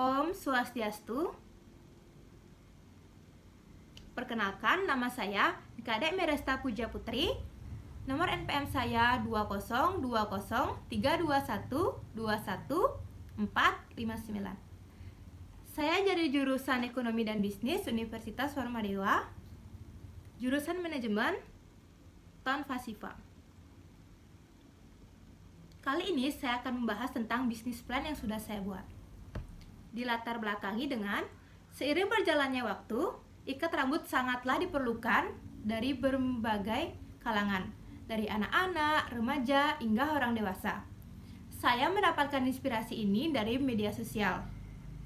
Om Swastiastu. Perkenalkan, nama saya Kadek Meresta Puja Putri. Nomor NPM saya 2020321214459. Saya dari jurusan Ekonomi dan Bisnis Universitas Warmadewa, jurusan Manajemen Tanfasifa. Kali ini saya akan membahas tentang bisnis plan yang sudah saya buat. Dilatar belakangi dengan seiring berjalannya waktu, ikat rambut sangatlah diperlukan dari berbagai kalangan, dari anak-anak, remaja, hingga orang dewasa. Saya mendapatkan inspirasi ini dari media sosial,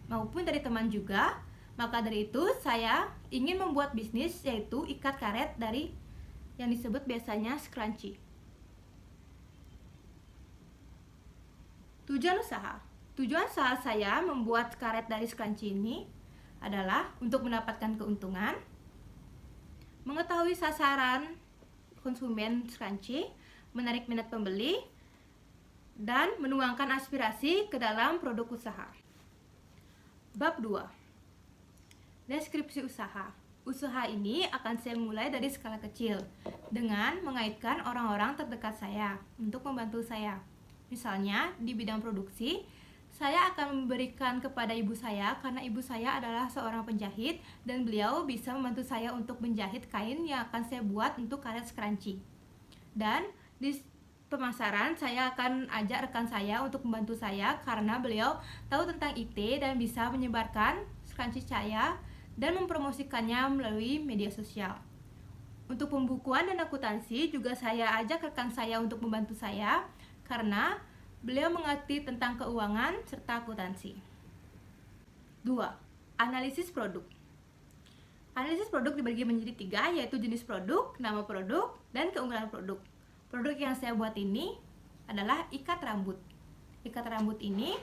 maupun dari teman juga. Maka dari itu, saya ingin membuat bisnis yaitu ikat karet dari yang disebut biasanya scrunchie. Tujuan usaha saya membuat karet dari scrunchie ini adalah untuk mendapatkan keuntungan, mengetahui sasaran konsumen scrunchie, menarik minat pembeli, dan menuangkan aspirasi ke dalam produk usaha. Bab 2. Deskripsi usaha. Usaha ini akan saya mulai dari skala kecil dengan mengaitkan orang-orang terdekat saya untuk membantu saya. Misalnya di bidang produksi, saya akan memberikan kepada ibu saya karena ibu saya adalah seorang penjahit dan beliau bisa membantu saya untuk menjahit kain yang akan saya buat untuk karet scrunchie. Dan di pemasaran, saya akan ajak rekan saya untuk membantu saya karena beliau tahu tentang IT dan bisa menyebarkan scrunchie saya dan mempromosikannya melalui media sosial. Untuk pembukuan dan akuntansi juga saya ajak rekan saya untuk membantu saya karena beliau mengerti tentang keuangan serta akuntansi. 2. Analisis produk. Analisis produk dibagi menjadi 3, yaitu jenis produk, nama produk, dan keunggulan produk. Produk yang saya buat ini adalah ikat rambut. Ikat rambut ini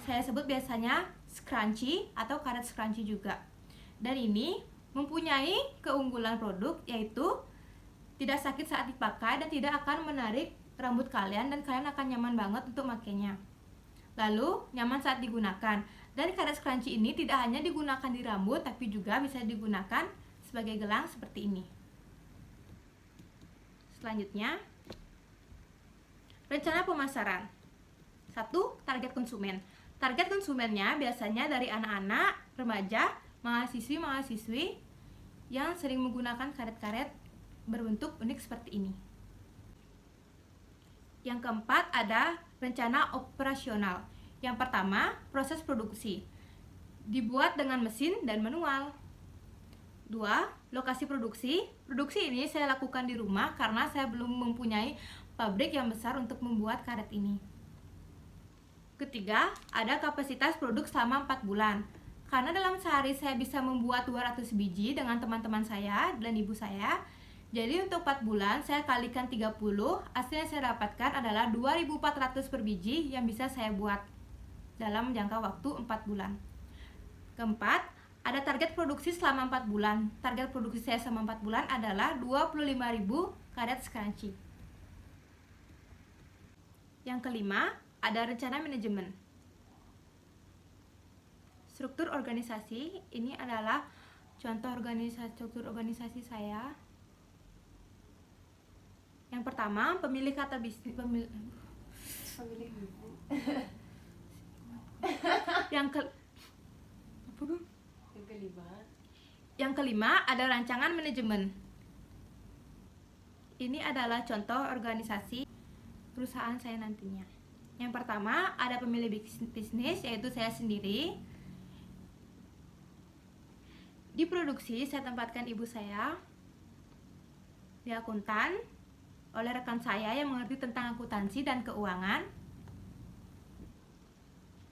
saya sebut biasanya scrunchie atau karet scrunchie juga. Dan ini mempunyai keunggulan produk yaitu tidak sakit saat dipakai dan tidak akan menarik rambut kalian dan kalian akan nyaman banget untuk makainya. Lalu nyaman saat digunakan. Dan karet scrunchie ini tidak hanya digunakan di rambut tapi juga bisa digunakan sebagai gelang seperti ini. Selanjutnya, rencana pemasaran. 1. Target konsumen. Target konsumennya biasanya dari anak-anak, remaja, mahasiswi-mahasiswi yang sering menggunakan karet-karet berbentuk unik seperti ini. Yang keempat, ada rencana operasional. Yang pertama, proses produksi. Dibuat dengan mesin dan manual. 2. Lokasi produksi. Produksi ini saya lakukan di rumah karena saya belum mempunyai pabrik yang besar untuk membuat karet ini. Ketiga, ada kapasitas produk selama 4 bulan. Karena dalam sehari saya bisa membuat 200 biji dengan teman-teman saya dan ibu saya. Jadi untuk 4 bulan saya kalikan 30, hasil yang saya dapatkan adalah 2.400 per biji yang bisa saya buat dalam jangka waktu 4 bulan. Keempat, ada target produksi selama 4 bulan. Target produksi saya selama 4 bulan adalah 25.000 karet scrunchie. Yang kelima, ada rencana manajemen. Struktur organisasi, ini adalah contoh struktur organisasi saya. Yang pertama, pemilik kata bisnis Yang kelima ada rancangan manajemen. Ini adalah contoh organisasi perusahaan saya nantinya. Yang pertama, ada pemilik bisnis yaitu saya sendiri. Di produksi saya tempatkan ibu saya. Di akuntan oleh rekan saya yang mengerti tentang akuntansi dan keuangan.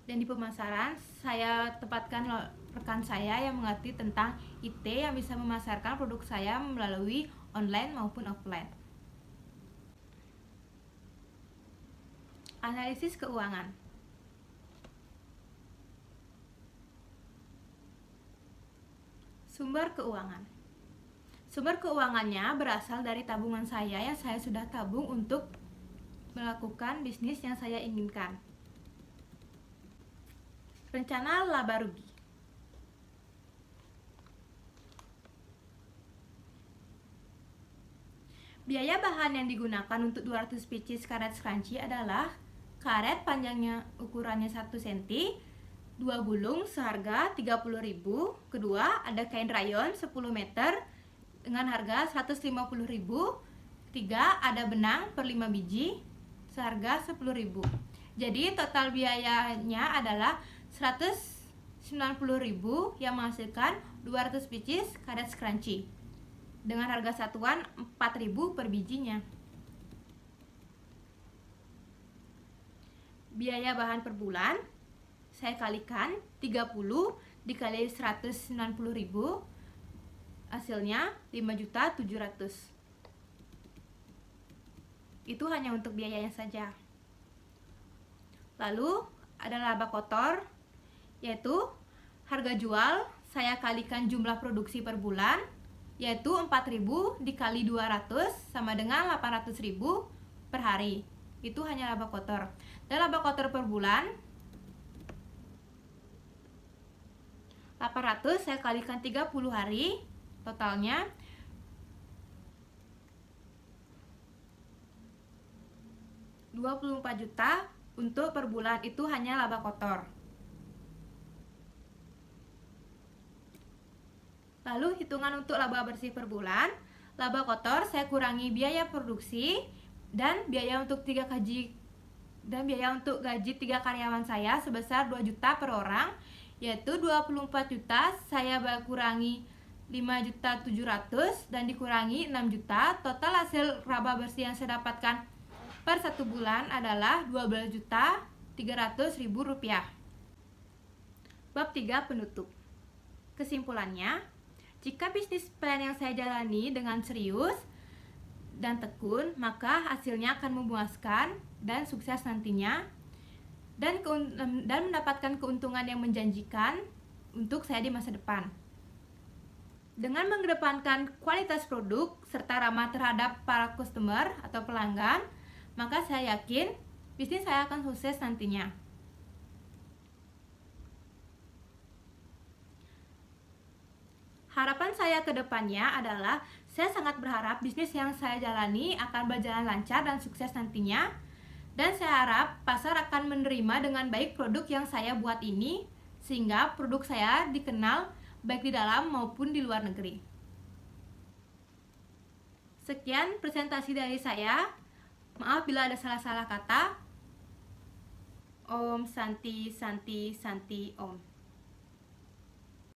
Dan di pemasaran saya tempatkan rekan saya yang mengerti tentang IT yang bisa memasarkan produk saya melalui online maupun offline. Analisis keuangan. Sumber keuangan. Sumber keuangannya berasal dari tabungan saya yang saya sudah tabung untuk melakukan bisnis yang saya inginkan. Rencana laba rugi. Biaya bahan yang digunakan untuk 200 pieces karet scrunchie adalah karet panjangnya ukurannya 1 cm, 2 gulung seharga 30.000. Kedua, ada kain rayon 10 meter dengan harga 150.000. Ketiga, ada benang per 5 biji seharga 10.000. Jadi total biayanya adalah 190.000 yang menghasilkan 200 pieces karet scrunchie dengan harga satuan 4.000 per bijinya. Biaya bahan per bulan saya kalikan 30 dikali 190.000, hasilnya 5.700.000. Itu hanya untuk biayanya saja. Lalu ada laba kotor, yaitu harga jual saya kalikan jumlah produksi per bulan, yaitu 4.000 dikali 200 sama dengan 800.000 per hari. Itu hanya laba kotor. Dan laba kotor per bulan 800 saya kalikan 30 hari, totalnya 24 juta untuk per bulan. Itu hanya laba kotor. Lalu hitungan untuk laba bersih per bulan. Laba kotor saya kurangi biaya produksi dan biaya untuk gaji 3 karyawan saya sebesar 2 juta per orang, yaitu 24 juta saya kurangi 5.700.000 dan dikurangi 6 juta. Total hasil laba bersih yang saya dapatkan per 1 bulan adalah 12.300.000 rupiah. Bab 3 penutup. Kesimpulannya, jika bisnis plan yang saya jalani dengan serius dan tekun, maka hasilnya akan memuaskan dan sukses nantinya, dan mendapatkan keuntungan yang menjanjikan untuk saya di masa depan. Dengan mengedepankan kualitas produk serta ramah terhadap para customer atau pelanggan, maka saya yakin bisnis saya akan sukses nantinya. Harapan saya ke depannya adalah saya sangat berharap bisnis yang saya jalani akan berjalan lancar dan sukses nantinya. Dan saya harap pasar akan menerima dengan baik produk yang saya buat ini, sehingga produk saya dikenal baik di dalam maupun di luar negeri. Sekian presentasi dari saya. Maaf bila ada salah-salah kata. Om Santi Santi Santi Om.